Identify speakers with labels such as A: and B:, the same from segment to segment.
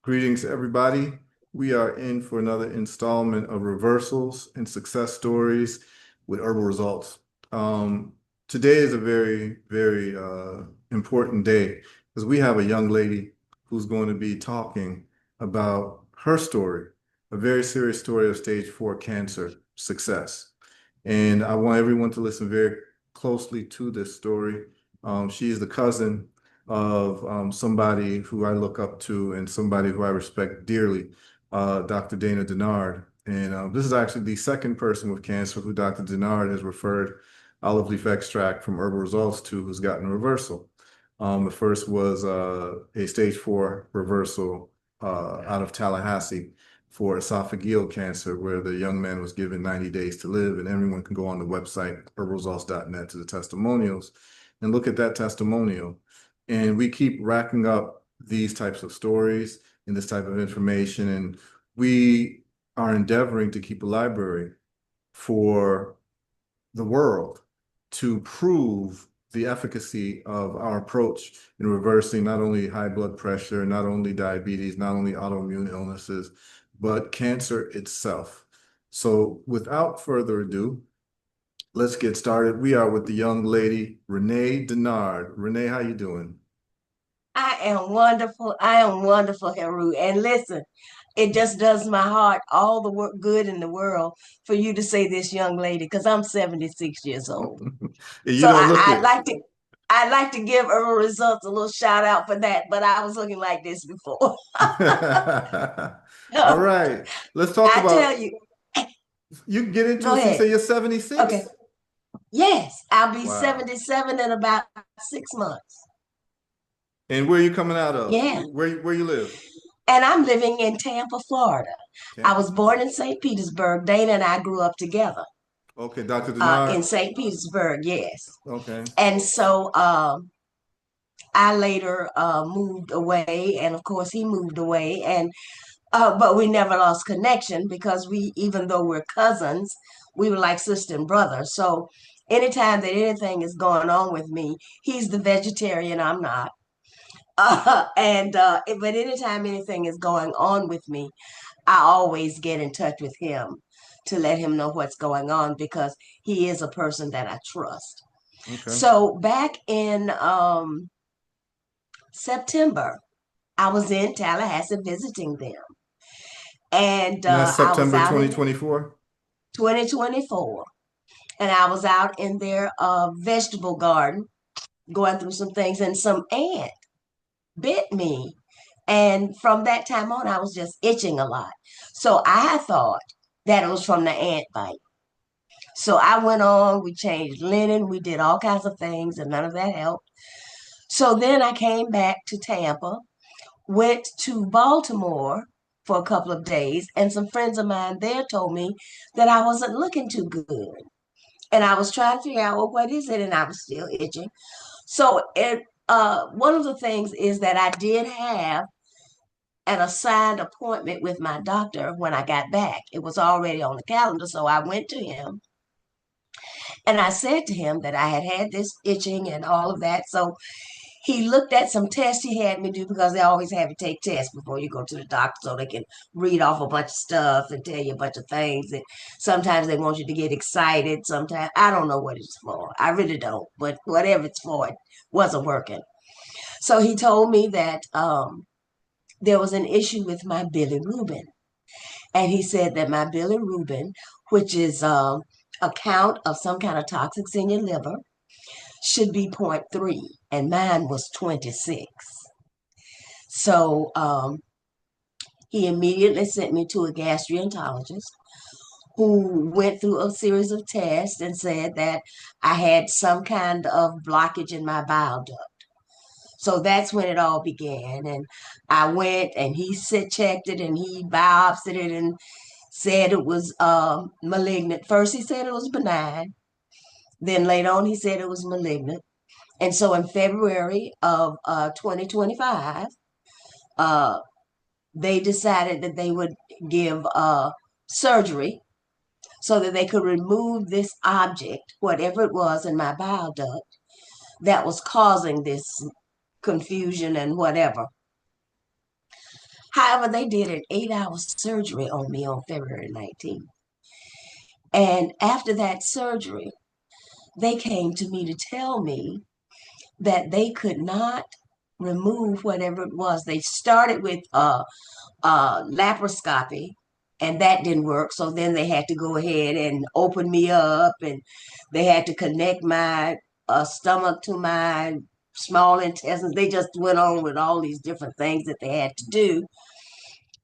A: Greetings, everybody. We are in for another installment of reversals and success stories with herbal results. Today is a very important day because we have a young lady who's going to be talking about her story, a very serious story of stage 4 cancer success. And I want everyone to listen very closely to this story. She is the cousin of somebody who I look up to and somebody who I respect dearly, Dr. Renet Dennard. And this is actually the second person with cancer who Dr. Dennard has referred olive leaf extract from herbal results to who's gotten a reversal. The first was a stage 4 reversal out of Tallahassee for esophageal cancer, where the young man was given 90 days to live. And everyone can go on the website, herbalresults.net, to the testimonials and look at that testimonial. And we keep racking up these types of stories and this type of information. And we are endeavoring to keep a library for the world to prove the efficacy of our approach in reversing not only high blood pressure, not only diabetes, not only autoimmune illnesses, but cancer itself. So without further ado, let's get started. We are with the young lady, Renet Dennard. Renet, how you doing?
B: I am wonderful. I am wonderful, Heru. And listen, it just does my heart all the work good in the world for you to say this young lady, because I'm 76 years old.
A: You
B: So
A: don't look
B: I'd
A: it.
B: like to I'd like to give her results a little shout out for that, but I was looking like this before.
A: All right. Let's talk
B: I tell
A: about,
B: you,
A: you can get into
B: go
A: it. So you
B: ahead.
A: say you're
B: Okay.
A: 76?
B: Yes, I'll be
A: Wow.
B: 77 in about 6 months.
A: And where are you coming out of?
B: Yeah.
A: Where you live?
B: And I'm living in Tampa, Florida. I
A: Tampa,
B: was
A: Florida.
B: born in St. Petersburg. Dana and I grew up together.
A: Okay, Dr.
B: In
A: Denard.
B: St. Petersburg, yes.
A: Okay.
B: And so I later moved away, and of course he moved away, and but we never lost connection because we, even though we're cousins, we were like sister and brother. So anytime that anything is going on with me, he's the vegetarian, I'm not. But anytime anything is going on with me, I always get in touch with him to let him know what's going on because he is a person that I trust.
A: Okay.
B: So back in September, I was in Tallahassee visiting them. And
A: And that's
B: I was
A: September
B: out in
A: 2024.
B: 2024. And I was out in their vegetable garden going through some things, and some ant bit me. And from that time on, I was just itching a lot. So I thought that it was from the ant bite. So I went on, we changed linen, we did all kinds of things, and none of that helped. So then I came back to Tampa, went to Baltimore for a couple of days, and some friends of mine there told me that I wasn't looking too good. And I was trying to figure out, well, what is it? And I was still itching. So one of the things is that I did have an assigned appointment with my doctor when I got back. It was already on the calendar, so I went to him and I said to him that I had had this itching and all of that. So he looked at some tests he had me do because they always have you take tests before you go to the doctor so they can read off a bunch of stuff and tell you a bunch of things. And sometimes they want you to get excited. Sometimes I don't know what it's for. I really don't. But whatever it's for, it wasn't working. So he told me that there was an issue with my bilirubin. And he said that my bilirubin, which is a count of some kind of toxics in your liver, should be point 0.3, and mine was 26. So he immediately sent me to a gastroenterologist who went through a series of tests and said that I had some kind of blockage in my bile duct. So that's when it all began. And I went and he said, checked it, and he biopsied it and said it was malignant. First, he said it was benign. Then later on, he said it was malignant. And so in February of 2025, uh, they decided that they would give surgery so that they could remove this object, whatever it was in my bile duct, that was causing this confusion and whatever. However, they did an 8-hour surgery on me on February 19th. And after that surgery, they came to me to tell me that they could not remove whatever it was. They started with laparoscopy, and that didn't work. So then they had to go ahead and open me up, and they had to connect my stomach to my small intestines. They just went on with all these different things that they had to do.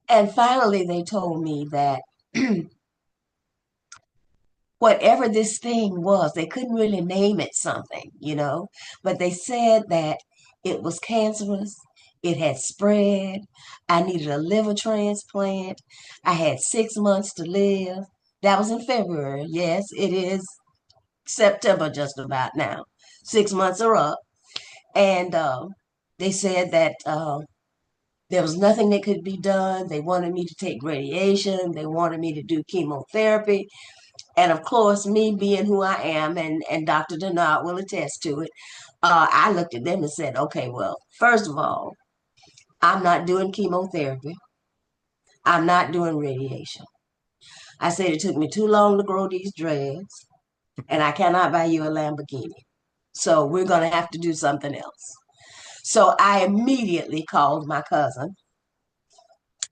B: And finally, they told me that whatever this thing was, they couldn't really name it something, but they said that it was cancerous. It had spread. I needed a liver transplant. I had 6 months to live. That was in February. Yes, it is September just about now. 6 months are up. And they said that there was nothing that could be done. They wanted me to take radiation. They wanted me to do chemotherapy. And of course, me being who I am, and Dr. Dennard will attest to it, I looked at them and said, okay, well, first of all, I'm not doing chemotherapy. I'm not doing radiation. I said it took me too long to grow these dreads, and I cannot buy you a Lamborghini. So we're going to have to do something else. So I immediately called my cousin.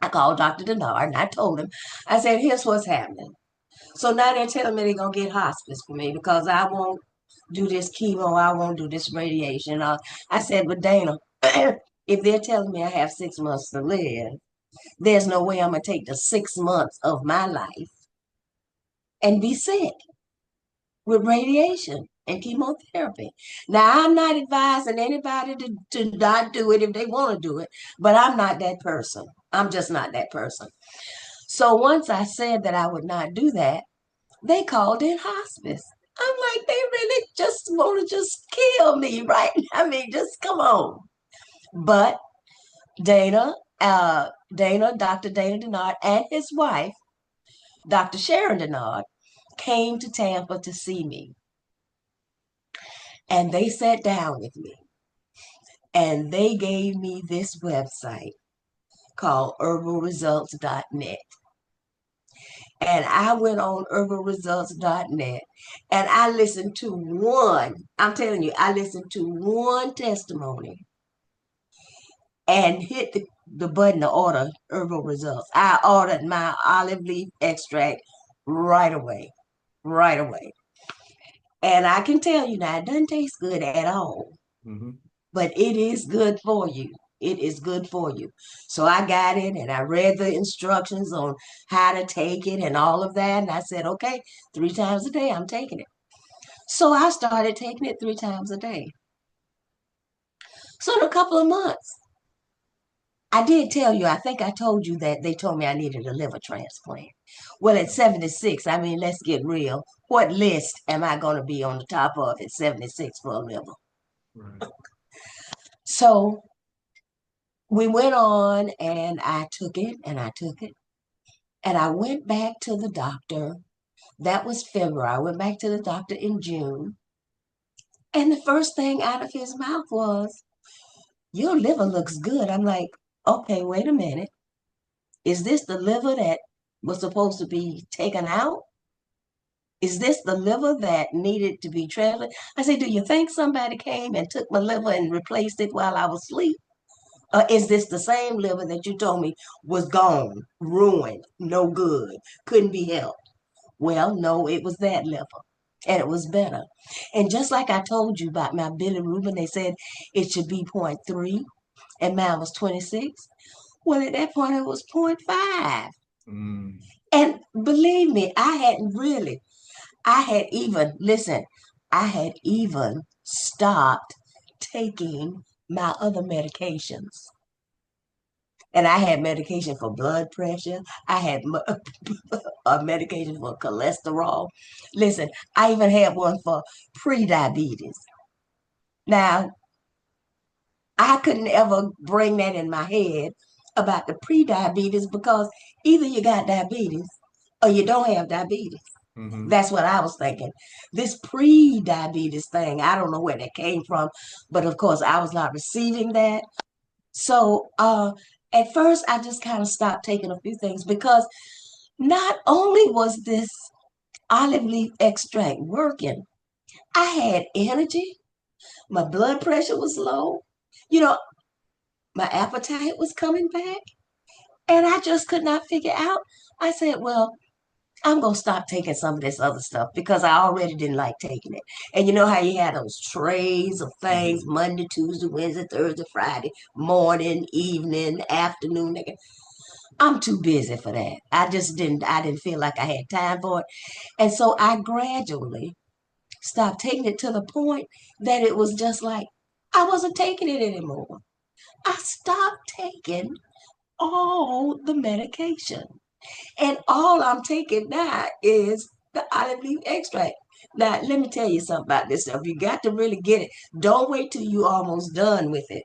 B: I called Dr. Dennard and I told him, I said, here's what's happening. So now they're telling me they're going to get hospice for me because I won't do this chemo, I won't do this radiation. I said, but Dana, if they're telling me I have 6 months to live, there's no way I'm going to take the 6 months of my life and be sick with radiation and chemotherapy. Now, I'm not advising anybody to not do it if they want to do it, but I'm not that person. I'm just not that person. So once I said that I would not do that, they called in hospice. I'm like, they really just want to just kill me, right? I mean, just come on. But Dana, Dr. Dana Dennard and his wife, Dr. Sharon Dennard, came to Tampa to see me. And they sat down with me and they gave me this website called herbalresults.net. And I went on herbalresults.net and I listened to I'm telling you, I listened to one testimony and hit the button to order herbal results. I ordered my olive leaf extract right away, right away. And I can tell you now, it doesn't taste good at all, but it is good for you. It is good for you. So I got it and I read the instructions on how to take it and all of that. And I said, okay, 3 times a day, I'm taking it. So I started taking it 3 times a day. So in a couple of months, I did tell you, I think I told you that they told me I needed a liver transplant. Well, at 76, I mean, let's get real. What list am I going to be on the top of at 76 for a liver?
A: Right.
B: So we went on and I took it and I took it. And I went back to the doctor. That was February. I went back to the doctor in June. And the first thing out of his mouth was, your liver looks good. I'm like, okay, wait a minute. Is this the liver that was supposed to be taken out? Is this the liver that needed to be transplanted? I said, do you think somebody came and took my liver and replaced it while I was asleep? Or is this the same liver that you told me was gone, ruined, no good, couldn't be helped? Well, no, it was that liver. And it was better. And just like I told you about my bilirubin, they said it should be zero point 0.3, and mine was 26. Well, at that point, it was 0.5. And believe me, I had even stopped taking my other medications. And I had medication for blood pressure. I had a medication for cholesterol. Listen, I even had one for pre-diabetes. Now, I couldn't ever bring that in my head about the pre-diabetes because either you got diabetes or you don't have diabetes. That's what I was thinking. This pre-diabetes thing, I don't know where that came from, but of course I was not receiving that. So At first, I just kind of stopped taking a few things because not only was this olive leaf extract working, I had energy, my blood pressure was low, you know, my appetite was coming back, and I just could not figure out. I said, well, I'm gonna stop taking some of this other stuff because I already didn't like taking it. And you know how you had those trays of things
A: Mhm.
B: Monday, Tuesday, Wednesday, Thursday, Friday, morning, evening, afternoon. I'm too busy for that. I didn't feel like I had time for it. And so I gradually stopped taking it to the point that it was just like I wasn't taking it anymore. I stopped taking all the medication. And all I'm taking now is the olive leaf extract. Now, let me tell you something about this stuff. You got to really get it. Don't wait till you almost done with it,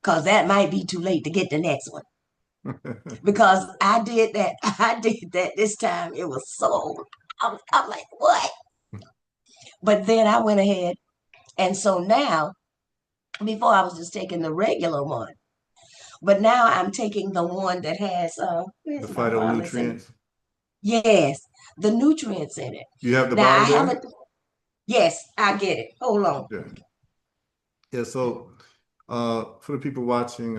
B: because that might be too late to get the next one. Because I did that. I did that this time. It was so, I'm like, what? But then I went ahead. And so now, before I was just taking the regular one, but now I'm taking the one that has,
A: The
B: where's my bottle? It's in,
A: phytonutrients.
B: yes, the nutrients in it.
A: You have the
B: Now I
A: bottle there?
B: haven't, yes, I get it. Hold on.
A: Yeah. Yeah. So, for the people watching,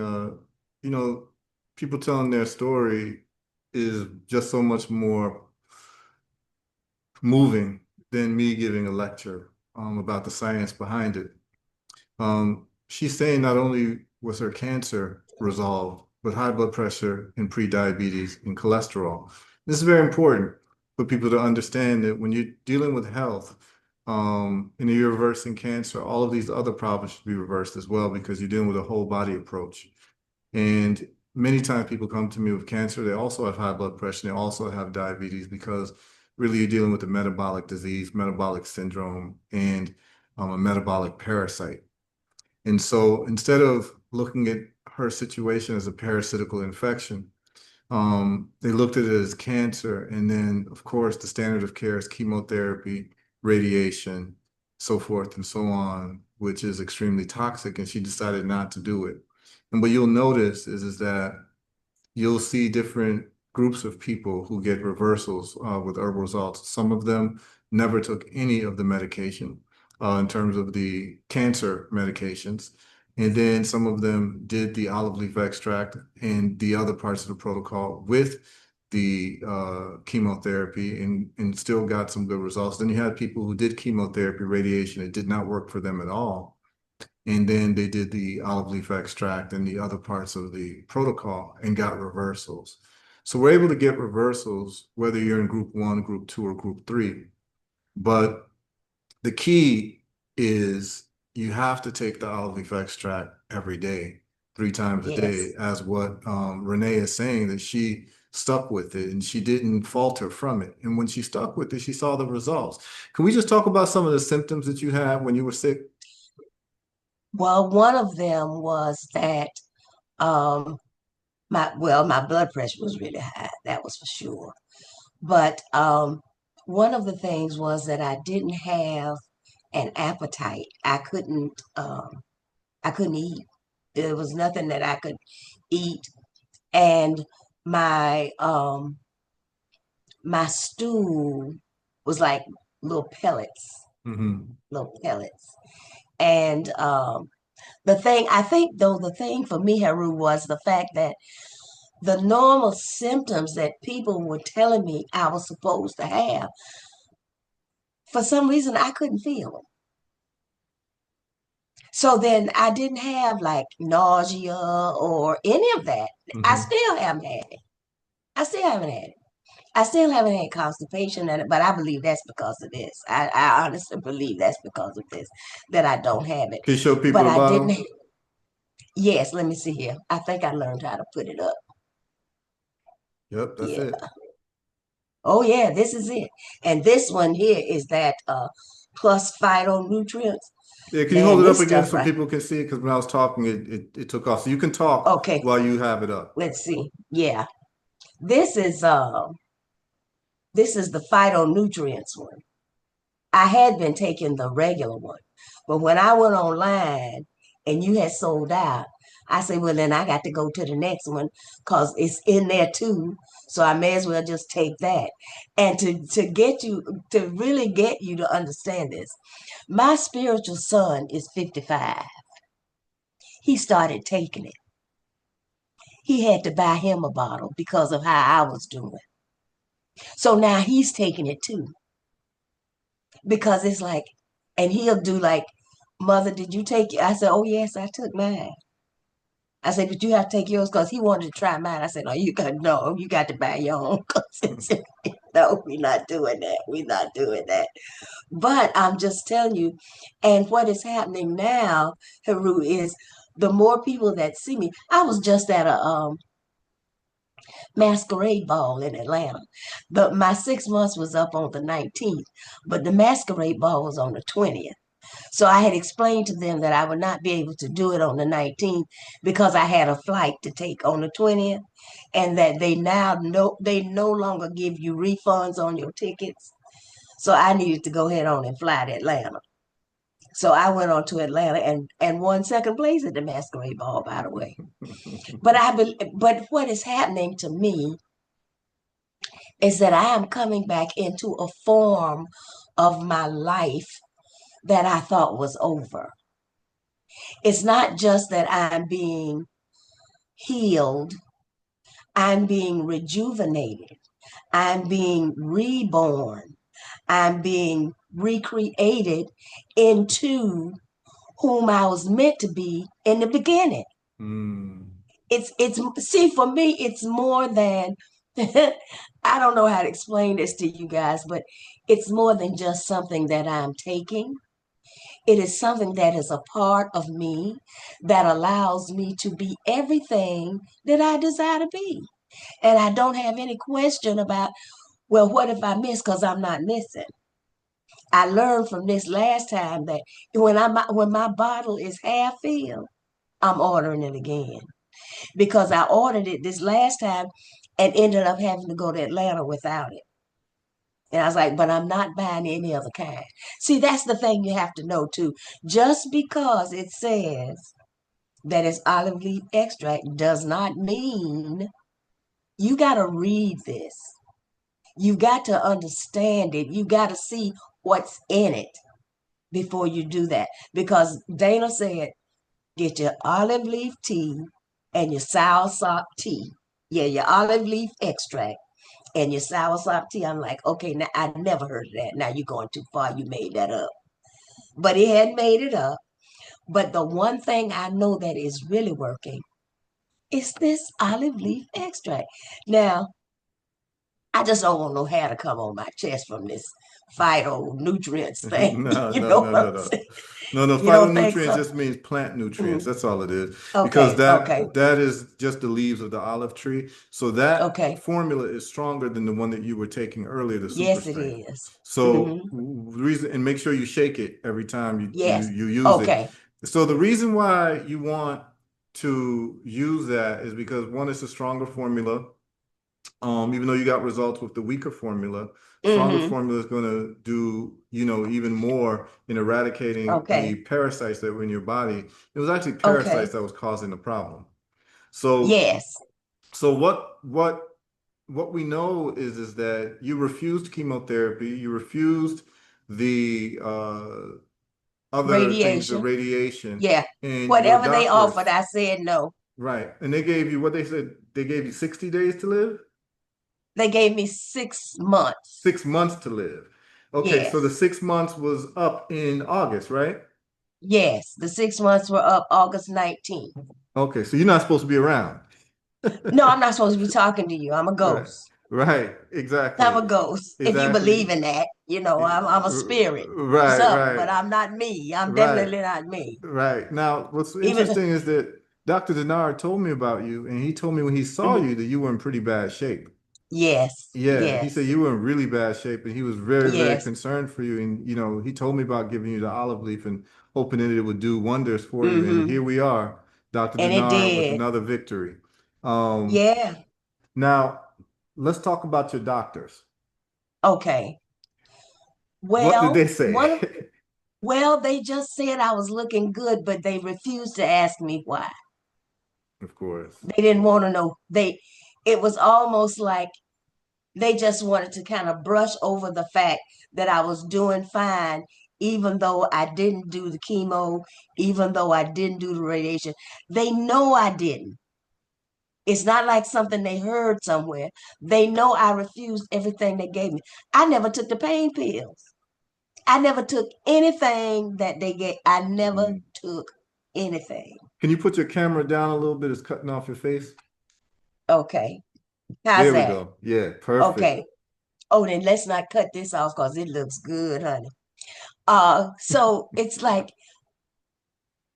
A: you know, people telling their story is just so much more moving than me giving a lecture, about the science behind it. She's saying not only was her cancer resolved, but high blood pressure and pre-diabetes and cholesterol. This is very important for people to understand that when you're dealing with health, and you're reversing cancer, all of these other problems should be reversed as well because you're dealing with a whole body approach. And many times people come to me with cancer, they also have high blood pressure, they also have diabetes because really you're dealing with a metabolic disease, metabolic syndrome, and a metabolic parasite. And so instead of looking at her situation as a parasitical infection, they looked at it as cancer. And then, of course, the standard of care is chemotherapy, radiation, so forth and so on, which is extremely toxic. And she decided not to do it. And what you'll notice is that you'll see different groups of people who get reversals with herbal results. Some of them never took any of the medication in terms of the cancer medications. And then some of them did the olive leaf extract and the other parts of the protocol with the chemotherapy and still got some good results. Then you had people who did chemotherapy, radiation, it did not work for them at all. And then they did the olive leaf extract and the other parts of the protocol and got reversals. So we're able to get reversals whether you're in group one, group two, or group three. But the key is you have to take the olive leaf extract every day, 3 times a day,
B: Yes.
A: as what Renee is saying, that she stuck with it and she didn't falter from it. And when she stuck with it, she saw the results. Can we just talk about some of the symptoms that you had when you were sick?
B: Well, one of them was that um my blood pressure was really high, that was for sure. But one of the things was that I didn't have an appetite. I couldn't eat. There was nothing that I could eat. And my my stool was like little pellets,
A: Hmm.
B: little pellets. And the thing, I think though, the thing for me, Haru, was the fact that the normal symptoms that people were telling me I was supposed to have, for some reason, I couldn't feel them. So then I didn't have like nausea or any of that. I
A: Hmm.
B: still haven't had it. I still haven't had it. I still haven't had constipation, but I believe that's because of this. I honestly believe that's because of this that I don't have it.
A: Can you show people
B: But
A: the
B: I didn't.
A: bottle?
B: Yes, let me see here. I think I learned how to put it up.
A: Yep, that's
B: Yeah.
A: it.
B: Oh yeah, this is it. And this one here is that plus phytonutrients.
A: Yeah, can you hold
B: Man,
A: it up
B: this
A: again
B: stuff
A: so
B: right.
A: people can see it? Because when I was talking, it took off. So you can talk
B: Okay,
A: while you have it up.
B: let's see. Yeah. This is this is the phytonutrients one. I had been taking the regular one, but when I went online and you had sold out, I said, well, then I got to go to the next one because it's in there too. So I may as well just take that. And to get you, to really get you to understand this, my spiritual son is 55. He started taking it. He had to buy him a bottle because of how I was doing. So now he's taking it too because it's like, and he'll do like, Mother, did you take it? I said, oh, yes, I took mine. I said, but you have to take yours because he wanted to try mine. I said, no, you got to buy your own. 'Cause no, we're not doing that. We're not doing that. But I'm just telling you, and what is happening now, Haru, is the more people that see me. I was just at a masquerade ball in Atlanta. My 6 months was up on the 19th, but the masquerade ball was on the 20th. So I had explained to them that I would not be able to do it on the 19th because I had a flight to take on the 20th, and that they no longer give you refunds on your tickets. So I needed to go ahead on and fly to Atlanta. So I went on to Atlanta and won second place at the masquerade ball, by the way. But what is happening to me is that I am coming back into a form of my life that I thought was over. It's not just that I'm being healed, I'm being rejuvenated, I'm being reborn, I'm being recreated into whom I was meant to be in the beginning.
A: Mm.
B: It's see, for me it's more than I don't know how to explain this to you guys, but it's more than just something that I'm taking. It is something that is a part of me that allows me to be everything that I desire to be. And I don't have any question about, well, what if I miss? Because I'm not missing. I learned from this last time that when my bottle is half filled, I'm ordering it again. Because I ordered it this last time and ended up having to go to Atlanta without it. And I was like, but I'm not buying any other kind. See, that's the thing you have to know too. Just because it says that it's olive leaf extract does not mean you got to read this. You got to understand it. You got to see what's in it before you do that. Because Dana said, get your olive leaf tea and your soursop tea. Yeah, your olive leaf extract and your soursop tea. I'm like, okay, now I never heard of that. Now you're going too far. You made that up. But he had made it up. But the one thing I know that is really working is this olive leaf extract. Now, I just don't want no hair to come on my chest from this phytonutrients thing.
A: No,
B: You
A: no,
B: know
A: no,
B: what
A: no,
B: I'm
A: no.
B: saying?
A: No, no,
B: You don't think
A: phytonutrients
B: so?
A: just means plant nutrients.
B: Mm.
A: That's all it is. Because
B: Okay, okay,
A: that is just the leaves of the olive tree. So that
B: okay.
A: formula is stronger than the one that you were taking earlier, the super
B: Yes, it
A: strength.
B: is.
A: So
B: Mm-hmm.
A: reason and make sure you shake it every time
B: Yes.
A: you use it.
B: Okay.
A: So the reason why you want to use that is because one, it's a stronger formula. Even though you got results with the weaker formula, stronger
B: Mm-hmm.
A: formula is going to do, even more in eradicating the
B: Okay.
A: parasites that were in your body. It was actually parasites
B: Okay.
A: that was causing the problem. So,
B: Yes.
A: so what we know is that you refused chemotherapy, you refused the other things, the
B: Radiation.
A: radiation,
B: Yeah.
A: and your
B: Whatever they offered,
A: doctors,
B: I said no.
A: right? And they gave you what they said, they gave you 60 days to live.
B: They gave me 6 months.
A: 6 months to live. Okay, so the
B: Yes.
A: 6 months was up in August, right?
B: Yes. The 6 months were up August 19th.
A: Okay, so you're not supposed to be around.
B: No, I'm not supposed to be talking to you. I'm a
A: Right,
B: ghost.
A: right,
B: I'm
A: exactly,
B: a ghost. If you believe
A: exactly.
B: in that, I'm a spirit.
A: Right,
B: Something,
A: right,
B: but I'm not me. I'm
A: right,
B: definitely not me.
A: right. Now, what's
B: Even
A: interesting is that Dr. Dennard told me about you, and he told me when he saw
B: Mhm.
A: you that you were in pretty bad shape.
B: Yes,
A: Yeah, he said
B: yes,
A: you were in really bad shape and he was very, very
B: yes.
A: concerned for you. And, he told me about giving you the olive leaf and hoping that it would do wonders for you. And here
B: Hmm.
A: we are, Dr.
B: And it
A: Denard with
B: did.
A: another victory. Um,
B: Yeah.
A: now, let's talk about your doctors.
B: Okay.
A: What did they
B: Well,
A: say?
B: they just said I was looking good, but they refused to ask me why.
A: Of course.
B: They didn't want to know. It was almost like they just wanted to kind of brush over the fact that I was doing fine, even though I didn't do the chemo, even though I didn't do the radiation. They know I didn't. It's not like something they heard somewhere. They know I refused everything they gave me. I never took the pain pills. I never took anything that they gave. I never
A: Mhm.
B: took anything.
A: Can you put your camera down a little bit? It's cutting off your face.
B: Okay. How's
A: There we
B: that?
A: go. Yeah, perfect.
B: Okay. Oh, then let's not cut this off because it looks good, honey. So it's like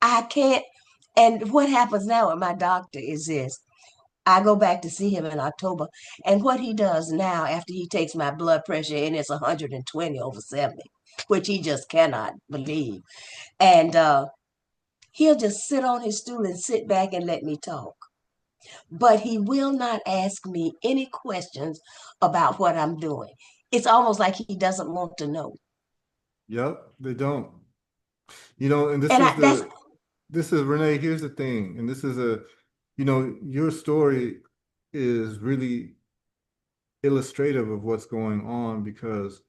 B: I can't. And what happens now with my doctor is this. I go back to see him in October, and what he does now after he takes my blood pressure and it's 120 over 70, which he just cannot believe. And he'll just sit on his stool and sit back and let me talk. But he will not ask me any questions about what I'm doing. It's almost like he doesn't want to know.
A: Yep, they don't. You know, and
B: And that's
A: this is Renee, here's the thing, and this is your story is really illustrative of what's going on because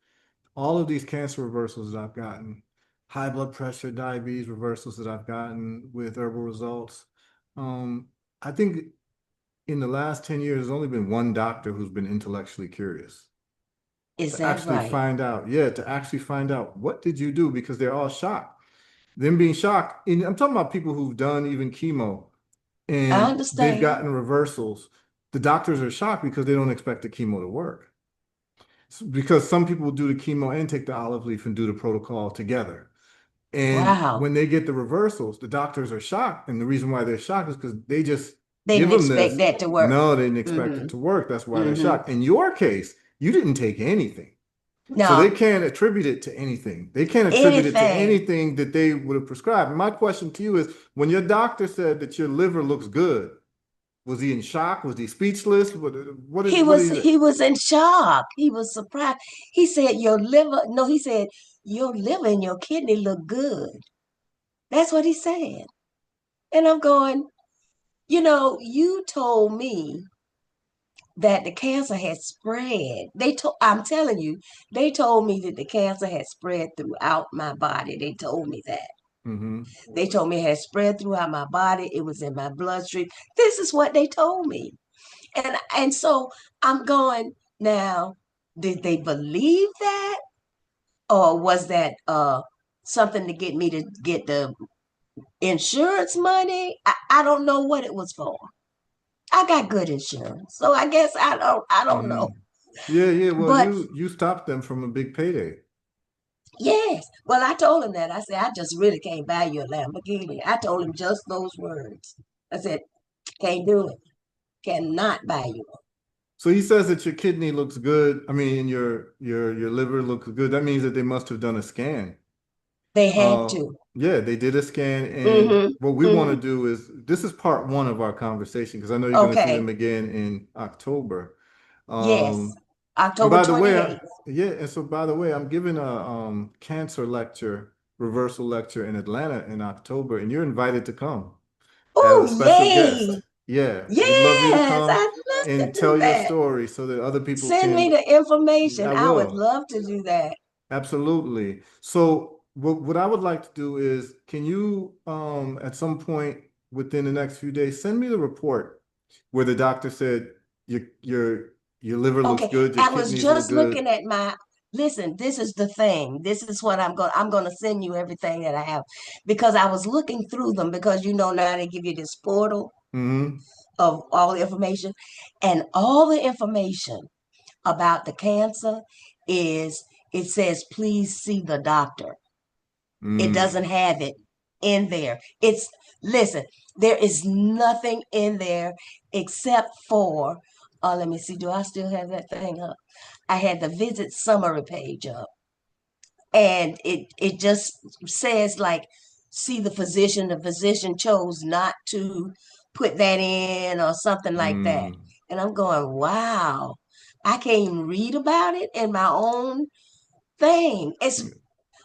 A: all of these cancer reversals that I've gotten, high blood pressure, diabetes reversals that I've gotten with herbal results, I think in the last 10 years, there's only been one doctor who's been intellectually curious
B: is
A: to
B: that
A: actually
B: right?
A: find out, yeah, to actually find out what did you do because they're all shocked. Them being shocked, and I'm talking about people who've done even chemo
B: I
A: and they've
B: understand.
A: gotten reversals. The doctors are shocked because they don't expect the chemo to work. Because some people do the chemo and take the olive leaf and do the protocol together. And
B: Wow.
A: when they get the reversals, the doctors are shocked. And the reason why they're shocked is because they just
B: They
A: give
B: didn't
A: them
B: expect
A: this.
B: that to work.
A: No, they didn't expect it
B: Mm-hmm.
A: to work. That's why they're
B: Mm-hmm.
A: shocked. In your case, you didn't take anything. So they
B: No,
A: can't attribute it to anything. They can't attribute it to
B: anything.
A: anything that they would have prescribed. My question to you is, when your doctor said that your liver looks good, was he in shock? Was he speechless?
B: He
A: What
B: was
A: is it?
B: he was in shock. He was surprised. He said, "Your liver." No, he said, "Your liver and your kidney look good." That's what he said. And I'm going, you told me that the cancer had spread. I'm telling you, they told me that the cancer had spread throughout my body. They told me that.
A: Hmm.
B: They told me it had spread throughout my body. It was in my bloodstream. This is what they told me. And so I'm going, now, did they believe that? Or was that something to get me to get the insurance money? I don't know what it was for. I got good insurance. So I guess I don't
A: Hmm.
B: know.
A: Yeah, yeah. Well,
B: But
A: you stopped them from a big payday.
B: yes. Well, I told him that. I said, I just really can't buy you a Lamborghini. I told him just those words. I said, can't do it. Cannot buy you one.
A: So he says that your kidney looks good. I mean, your liver looks good. That means that they must have done a scan.
B: They had to.
A: Yeah, they did a scan, and
B: Mm-hmm.
A: what we want to
B: Mm-hmm.
A: do is this is part one of our conversation because I know you're going to see them
B: Okay.
A: again in October.
B: Yes.
A: Um, and
B: October
A: by the way,
B: 28th.
A: yeah, and so by the way, I'm giving a cancer lecture, reversal lecture in Atlanta in October, and you're invited to come as
B: Oh,
A: a special
B: yay.
A: guest. Yeah, we'd love you to
B: Yes,
A: come
B: I'd love to
A: and
B: do
A: tell your
B: that.
A: story so that other people
B: Send me
A: can.
B: the information.
A: I
B: I would
A: will.
B: love to do that.
A: Absolutely. So what I would like to do is, can you at some point within the next few days send me the report where the doctor said your liver looks
B: Okay.
A: good, your
B: I was
A: kidneys look
B: just
A: good.
B: looking at listen, this is the thing. This is what I'm gonna send you everything that I have because I was looking through them because now they give you this portal
A: Hmm.
B: of all the information and all the information about the cancer is it says please see the doctor. It
A: Mm.
B: doesn't have it in there. Listen, there is nothing in there except for, let me see, do I still have that thing up? I had the visit summary page up and it just says like, see the physician. The physician chose not to put that in or something like that.
A: Mm.
B: And I'm going, wow, I can't even read about it in my own thing.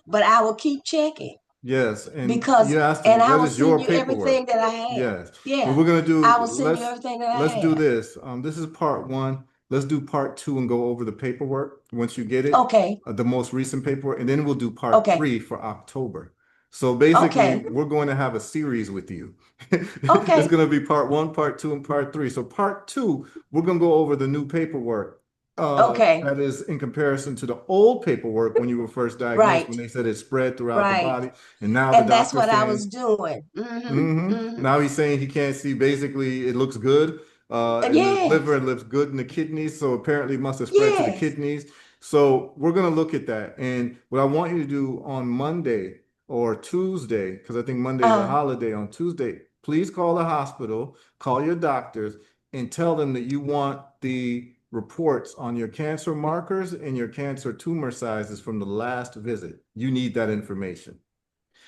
B: But I will keep checking.
A: Yes, and
B: because
A: you asked
B: and
A: him,
B: I
A: what
B: will
A: is
B: send
A: your
B: you everything
A: paperwork?
B: that I have.
A: Yes. Well,
B: Yeah,
A: we're gonna
B: I will
A: do,
B: send you everything that
A: let's
B: I
A: do
B: have.
A: this. This is part one. Let's do part two and go over the paperwork once you get it,
B: Okay,
A: the most recent paperwork, and then we'll do part
B: okay,
A: three for October. So basically,
B: okay,
A: we're going to have a series with you. It's
B: okay.
A: going to be part one, part two, and part three. So part two, we're going to go over the new paperwork
B: Okay,
A: that is in comparison to the old paperwork when you were first diagnosed,
B: right,
A: when they said it spread throughout the
B: right.
A: body. And now the
B: And that's
A: doctor's
B: what I
A: saying,
B: was doing.
A: now he's saying he can't see. Basically, it looks good in the liver,
B: Yes,
A: it looks good in the kidneys. So apparently, it must have spread to the
B: yes.
A: kidneys. So we're going to look at that. And what I want you to do on Monday or Tuesday, because I think Monday is a
B: Uh,
A: holiday, on Tuesday, please call the hospital, call your doctors, and tell them that you want the reports on your cancer markers and your cancer tumor sizes from the last visit. You need that information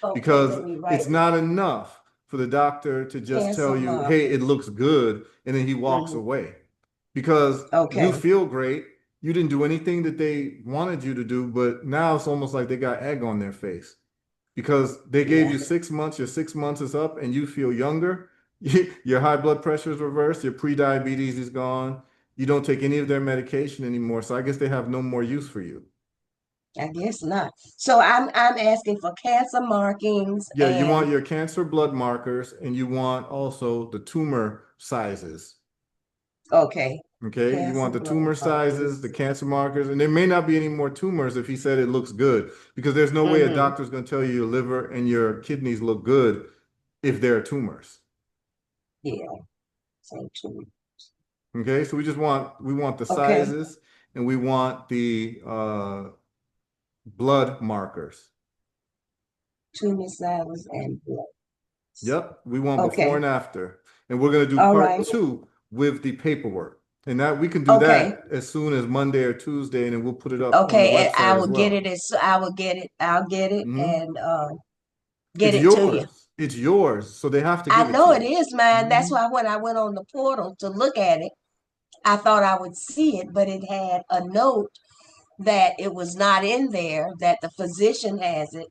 B: okay,
A: because
B: let me
A: it's
B: write this.
A: not enough for the doctor to just tell
B: Cancer
A: you, hey, it
B: markers.
A: looks good, and then he walks
B: Hmm.
A: away. Because you
B: Okay,
A: feel great, you didn't do anything that they wanted you to do, but now it's almost like they got egg on their face because they gave
B: yeah,
A: you 6 months, your 6 months is up, and you feel younger. Your high blood pressure is reversed, your pre-diabetes is gone. You don't take any of their medication anymore, so I guess they have no more use for you.
B: I guess not. So I'm asking for cancer markings
A: Yeah, you want
B: and
A: your cancer blood markers and you want also the tumor sizes.
B: okay,
A: Okay, you
B: cancer
A: want the
B: blood
A: tumor sizes, the
B: markers.
A: cancer markers, and there may not be any more tumors if he said it looks good, because there's no way a
B: Mm-hmm.
A: doctor's going to tell you your liver and your kidneys look good if they're tumors.
B: Yeah, so two.
A: Okay, so we want the
B: Okay,
A: sizes and we want the blood markers.
B: tumor cells and blood.
A: Yep, we want before
B: Okay,
A: and after. And we're going to do
B: all
A: part
B: right.
A: two with the paperwork. And that we can do
B: Okay,
A: that as soon as Monday or Tuesday, and then we'll put it up on the
B: okay, and I
A: website as
B: will get
A: well.
B: it as I will get it. I'll get it
A: Hmm.
B: and get
A: It's
B: it to you.
A: yours. It's yours. So they have to
B: I
A: give it to
B: know it
A: you.
B: is mine. That's
A: Hmm.
B: why when I went on the portal to look at it, I thought I would see it, but it had a note that it was not in there, that the physician has it,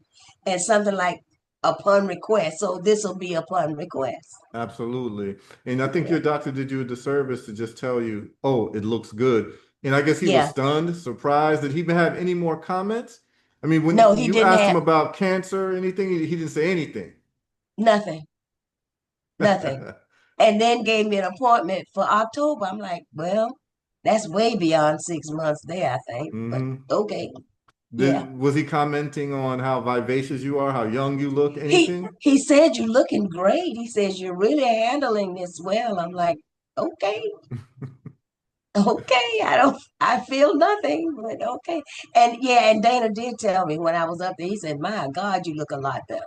B: and something like upon request. So this will be upon request.
A: Absolutely. And I think
B: Yeah.
A: your doctor did you a disservice to just tell you, oh, it looks good. And I guess he was
B: Yeah.
A: stunned, surprised. Did he even have any more comments? I mean, when
B: No, he
A: you
B: didn't
A: asked him
B: have
A: about cancer or anything, he didn't say anything.
B: nothing, nothing. And then gave me an appointment for October. I'm like, well, that's way beyond 6 months there, I think. But
A: Hmm.
B: okay. Yeah.
A: Was he commenting on how vivacious you are, how young you look,
B: He
A: anything?
B: he said you're looking great. He says you're really handling this well. I'm like, okay, okay. I feel nothing, but okay. And yeah, and Dana did tell me when I was up there, he said, my God, you look a lot better.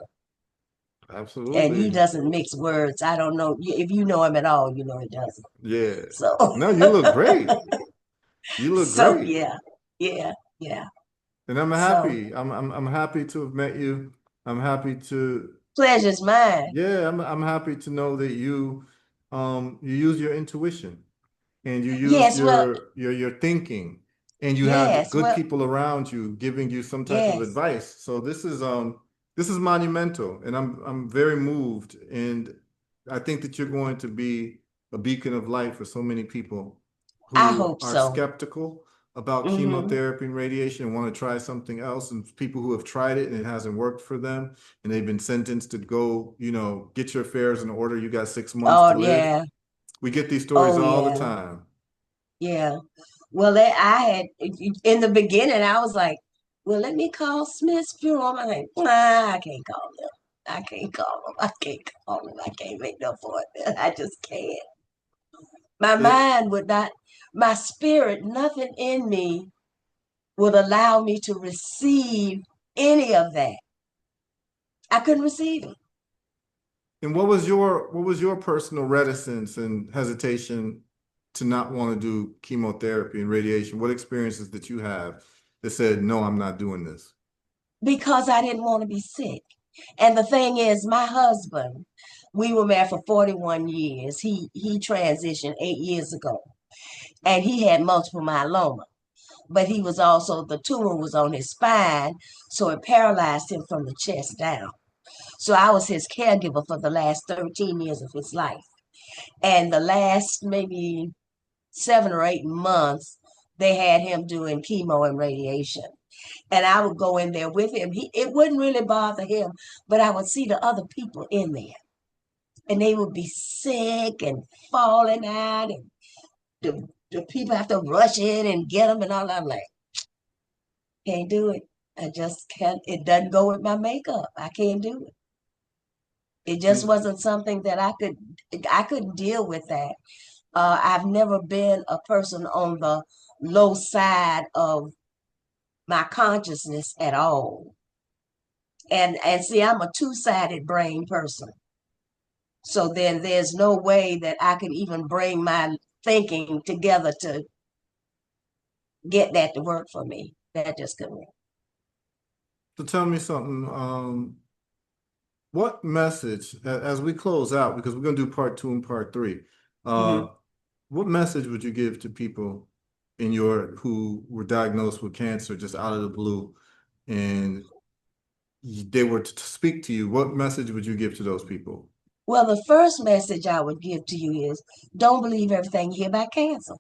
B: And he
A: Absolutely.
B: doesn't mix words. I don't know. If you know him at all, you know he doesn't.
A: Yeah.
B: So,
A: No, you look great. You look
B: so
A: great.
B: yeah, yeah, yeah.
A: And I'm
B: So
A: happy. I'm happy to have met you. I'm happy to
B: pleasure's mine.
A: yeah, I'm happy to know that you use your intuition and you use
B: Yes, well,
A: your thinking and you have
B: yes,
A: good
B: well,
A: people around you giving you some type of
B: yes.
A: advice. So this is monumental and I'm very moved and I think that you're going to be a beacon of light for so many people
B: I
A: who
B: hope
A: are
B: so.
A: skeptical about
B: Hmm.
A: chemotherapy and radiation and want to try something else and people who have tried it and it hasn't worked for them and they've been sentenced to go, get your affairs in order. You got 6 months to
B: Oh
A: live.
B: yeah.
A: We get these stories
B: Oh
A: all the
B: yeah.
A: time.
B: Yeah. Well, I had in the beginning, I was like, well, let me call Smith's funeral. I'm like, nah, I can't call them. I can't call them. I can't call them. I can't make no appointment. I just can't. My
A: It
B: mind would not, my spirit, nothing in me would allow me to receive any of that. I couldn't receive it
A: and what was your personal reticence and hesitation to not want to do chemotherapy and radiation? What experiences that you have that said, no, I'm not doing this?
B: because I didn't want to be sick. And the thing is, my husband, we were married for 41 years. He transitioned 8 years ago, and he had multiple myeloma. But he was also the tumor was on his spine, so it paralyzed him from the chest down. So I was his caregiver for the last 13 years of his life. And the last maybe 7 or 8 months, they had him doing chemo and radiation. And I would go in there with him. It wouldn't really bother him, but I would see the other people in there. And they would be sick and falling out, and the people have to rush in and get them and all. I'm like, can't do it. I just can't. It doesn't go with my makeup. I can't do it. It just wasn't something that I couldn't deal with that. I've never been a person on the low side of my consciousness at all. And see, I'm a two-sided brain person. So then there's no way that I could even bring my thinking together to get that to work for me. That just couldn't work.
A: So tell me something. What message, as we close out, because we're going to do part 2 and part 3,
B: Mhm.
A: what message would you give to people in your who were diagnosed with cancer just out of the blue, and they were to speak to you? What message would you give to those people?
B: Well, the first message I would give to you is don't believe everything you hear about cancer.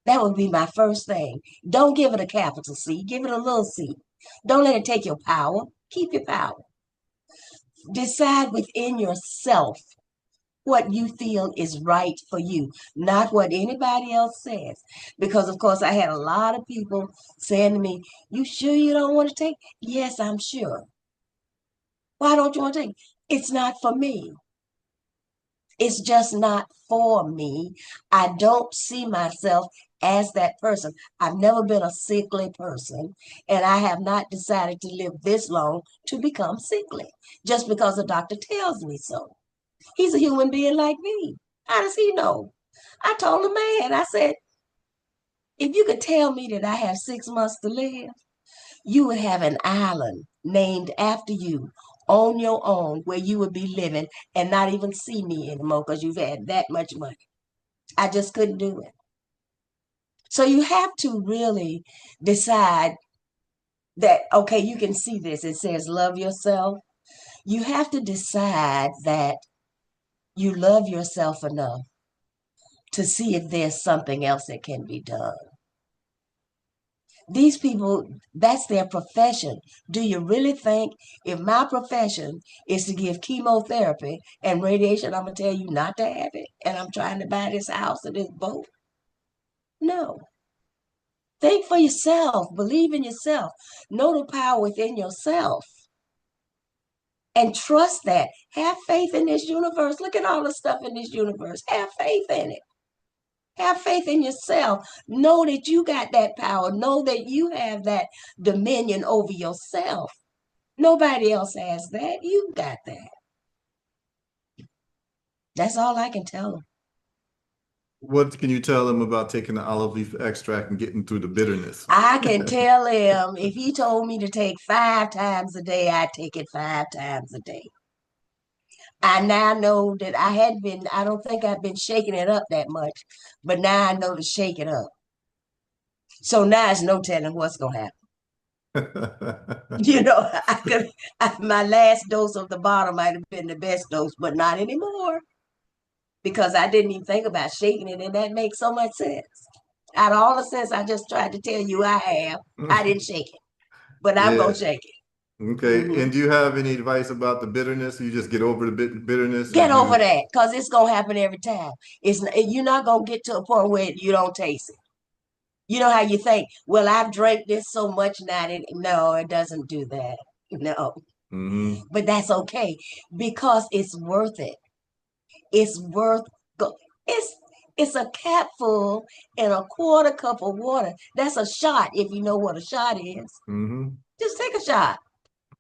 B: That would be my first thing. Don't give it a capital C, give it a little c. Don't let it take your power. Keep your power. Decide within yourself what you feel is right for you, not what anybody else says. Because, of course, I had a lot of people saying to me, you sure you don't want to take? Yes, I'm sure. Why don't you want to take? It's not for me. It's just not for me. I don't see myself as that person. I've never been a sickly person, and I have not decided to live this long to become sickly just because the doctor tells me so. He's a human being like me. How does he know? I told the man, I said, if you could tell me that I have 6 months to live, you would have an island named after you on your own where you would be living and not even see me anymore because you've had that much money. I just couldn't do it. So you have to really decide that, okay, you can see this. It says love yourself. You have to decide that you love yourself enough to see if there's something else that can be done. These people, that's their profession. Do you really think if my profession is to give chemotherapy and radiation, I'm going to tell you not to have it? And I'm trying to buy this house or this boat? No. Think for yourself. Believe in yourself. Know the power within yourself. And trust that. Have faith in this universe. Look at all the stuff in this universe. Have faith in it. Have faith in yourself. Know that you got that power. Know that you have that dominion over yourself. Nobody else has that. You got that. That's all I can tell them.
A: What can you tell them about taking the olive leaf extract and getting through the bitterness?
B: I can tell him if he told me to take 5 times a day, I'd take it 5 times a day. I now know that I don't think I've been shaking it up that much, but now I know to shake it up. So now it's no telling what's going to happen. My last dose of the bottle might have been the best dose, but not anymore because I didn't even think about shaking it, and that makes so much sense. Out of all the sense I just tried to tell you I have, I didn't shake it, but I'm
A: Yeah.
B: gonna shake it.
A: Okay.
B: Mhm.
A: And do you have any advice about the bitterness? You just get over the bitterness, or
B: Get over
A: you?
B: that, because it's gonna happen every time. You're not gonna get to a point where you don't taste it. You know how you think, well, I've drank this so much now that no, it doesn't do that. No,
A: Hmm.
B: but that's okay because it's worth it. It's worth go. It's it's a capful and a quarter cup of water. That's a shot if you know what a shot is.
A: Hmm.
B: Just take a shot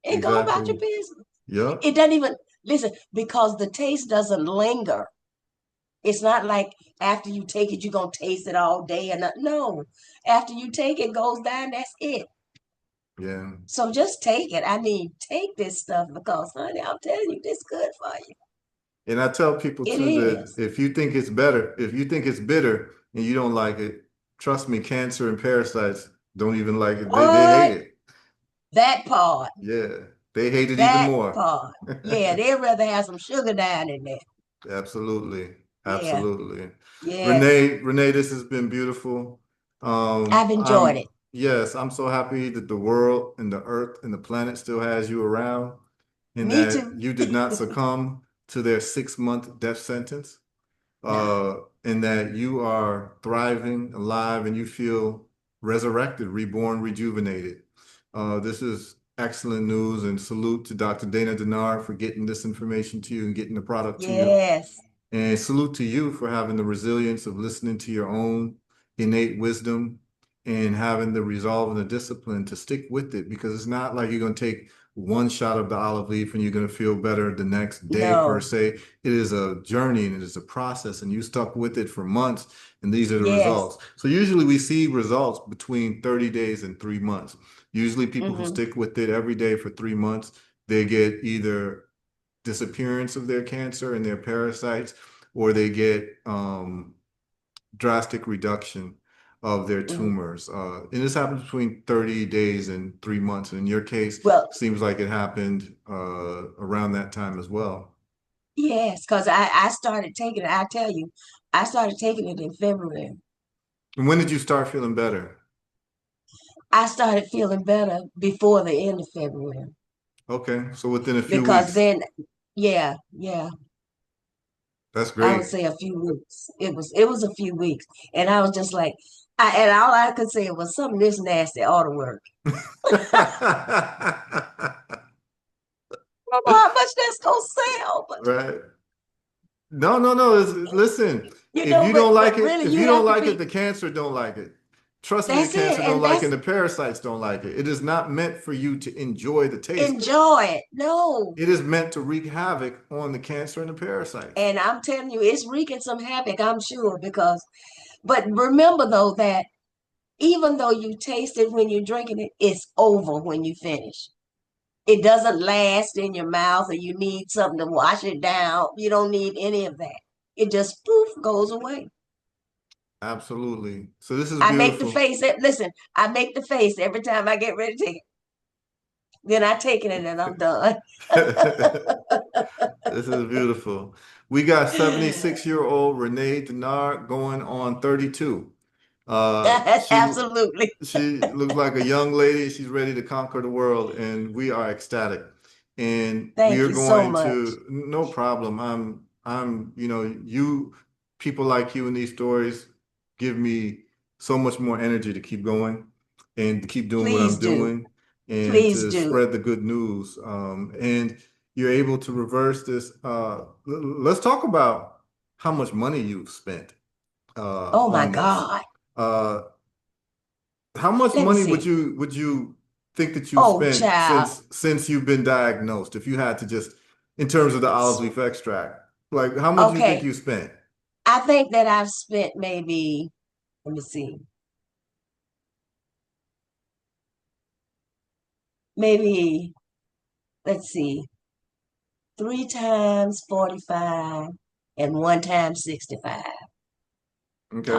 B: and go about your
A: Exactly.
B: business.
A: Yep.
B: It doesn't even listen because the taste doesn't linger. It's not like after you take it, you're gonna taste it all day and not, no. After you take it, goes down, that's it.
A: Yeah.
B: So just take it. I mean, take this stuff because, honey, I'm telling you, this good for you.
A: And I tell people
B: It
A: too that
B: is.
A: if you think it's better, if you think it's bitter and you don't like it, trust me, cancer and parasites don't even like it. They hate
B: What?
A: it.
B: That part.
A: Yeah. They hate it even
B: That
A: more.
B: part. Yeah, they'd rather have some sugar down in there.
A: Absolutely.
B: Yeah,
A: Absolutely.
B: yes.
A: Renee, this has been beautiful.
B: I've enjoyed it.
A: Yes, I'm so happy that the world and the earth and the planet still has you around and
B: Me
A: that
B: too.
A: you did not succumb to their 6-month death sentence,
B: No.
A: and that you are thriving, alive, and you feel resurrected, reborn, rejuvenated. This is excellent news, and salute to Dr. Dana Dennard for getting this information to you and getting the product to you.
B: Yes.
A: And salute to you for having the resilience of listening to your own innate wisdom and having the resolve and the discipline to stick with it, because it's not like you're going to take one shot of the olive leaf and you're going to feel better the next day per
B: No.
A: se. It is a journey and it is a process, and you stuck with it for months, and these are the
B: Yes.
A: results. So usually we see results between 30 days and 3 months. Usually people who
B: Hmm.
A: stick with it every day for 3 months, they get either disappearance of their cancer and their parasites, or they get drastic reduction of their
B: Hmm.
A: tumors. And this happens between 30 days and 3 months. And in your case,
B: Well,
A: seems like it happened around that time as well.
B: yes, because I started taking it. I tell you, I started taking it in February.
A: And when did you start feeling better?
B: I started feeling better before the end of February
A: Okay, so within a few
B: because
A: weeks.
B: then, yeah, yeah,
A: That's
B: I would
A: great.
B: say a few weeks. It was a few weeks, and I was just like, and all I could say was something this nasty ought to work. I don't know how much that's gonna sell, but
A: Right. No, no, no. Listen, if you don't like
B: but
A: it,
B: really,
A: if
B: you
A: you don't
B: have to
A: like it,
B: be.
A: the cancer don't like it. Trust me, the
B: That's it,
A: cancer don't
B: and
A: like it,
B: that's
A: and the parasites don't like it. It is not meant for you to enjoy the taste.
B: enjoy it. No,
A: It is meant to wreak havoc on the cancer and the parasites.
B: and I'm telling you, it's wreaking some havoc. I'm sure because, but remember though that even though you taste it when you're drinking it, it's over when you finish. It doesn't last in your mouth, or you need something to wash it down. You don't need any of that. It just poof goes away.
A: Absolutely. So this is
B: I make the
A: beautiful.
B: face. Listen, I make the face every time I get ready to take it. Then I take it and then I'm done.
A: This is beautiful. We got 76-year-old Renee Dennard going on 32. She
B: Absolutely.
A: she looks like a young lady. She's ready to conquer the world, and we are ecstatic. And we
B: Thank
A: are
B: you so
A: going
B: much.
A: to, no problem. You people like you in these stories give me so much more energy to keep going and to keep doing what I'm
B: Please do.
A: doing and
B: Please
A: to
B: do.
A: spread the good news. And you're able to reverse this. Let's talk about how much money you've spent
B: Oh my
A: on this.
B: God.
A: Uh, how much
B: Let me
A: money
B: see.
A: would you think that you've
B: Oh,
A: spent
B: child.
A: since you've been diagnosed? If you had to just, in terms of the olive leaf extract, like how much do you think
B: Okay.
A: you spent?
B: I think that I've spent maybe, let me see, maybe, let's see, three times 45 and one time $65.
A: Okay,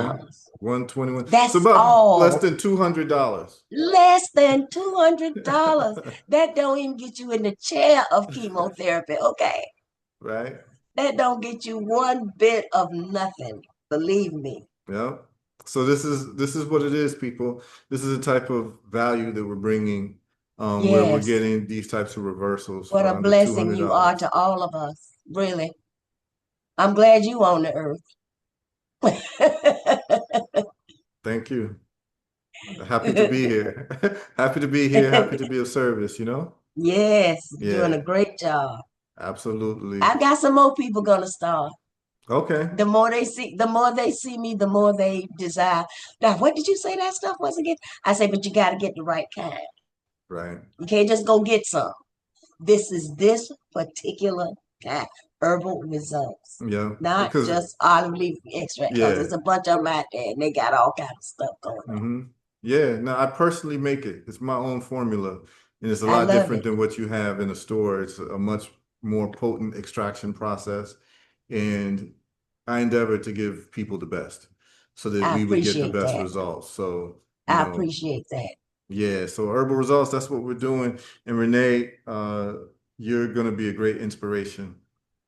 A: 121. So
B: That's
A: about less
B: all.
A: than $200.
B: Less than $200. That don't even get you in the chair of chemotherapy. Okay.
A: Right?
B: That don't get you one bit of nothing. Believe me.
A: Yeah. So this is what it is, people. This is the type of value that we're bringing, where we're
B: Yes.
A: getting these types of reversals
B: What
A: for
B: a
A: under
B: blessing you are
A: $200.
B: to all of us. Really. I'm glad you on the earth.
A: Thank you. Happy to be here. Happy to be here. Happy to be of service, you know?
B: Yes, doing
A: Yeah,
B: a great job.
A: absolutely.
B: I've got some more people gonna start.
A: Okay.
B: The more they see me, the more they desire. Now, what did you say that stuff was again? I say, but you got to get the right kind.
A: Right.
B: You can't just go get some. This particular kind, herbal results,
A: Yeah.
B: not
A: Because
B: just olive leaf extract, because
A: yeah.
B: there's a bunch of them out there and they got all kind of stuff going on.
A: hmm Yeah. Now I personally make it. It's my own formula, and it's a
B: I
A: lot
B: love
A: different
B: it.
A: than what you have in a store. It's a much more potent extraction process, and I endeavor to give people the best so that
B: I
A: we would get the
B: appreciate
A: best
B: that.
A: results. So,
B: I appreciate that.
A: Yeah, so Herbal Results, that's what we're doing. And Renee, you're going to be a great inspiration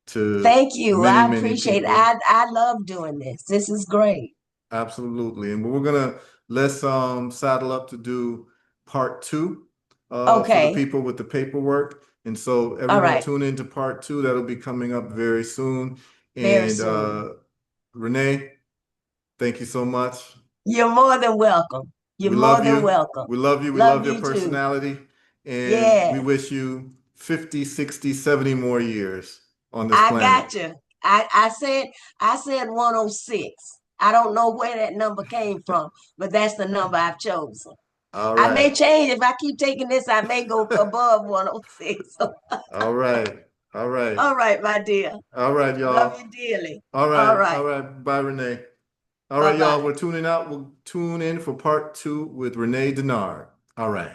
A: to
B: Thank you.
A: many,
B: I
A: many
B: appreciate it.
A: people.
B: I love doing this. This is great.
A: Absolutely. And we're gonna let's saddle up to do part two for the
B: Okay.
A: people with the paperwork. And so
B: All
A: everyone
B: right.
A: tune into part two. That'll be coming up very soon.
B: Very
A: And
B: soon.
A: Renee, thank you so much.
B: You're more than welcome. You're
A: We
B: more
A: love
B: than
A: you.
B: welcome.
A: We love you. We
B: Love
A: love your
B: you too.
A: personality. And we
B: Yeah.
A: wish you 50, 60, 70 more years on this
B: I
A: planet.
B: got you. I said 106. I don't know where that number came from, but that's the number I've chosen.
A: All
B: I may
A: right.
B: change if I keep taking this. I may go above 106.
A: All right. All right.
B: All right, my dear.
A: All right,
B: Love
A: y'all.
B: you dearly.
A: All
B: All
A: right. All
B: right.
A: right. Bye, Renee. All
B: Bye
A: right, y'all.
B: bye.
A: We're tuning out. We'll tune in for part two with Renet Dennard. All right.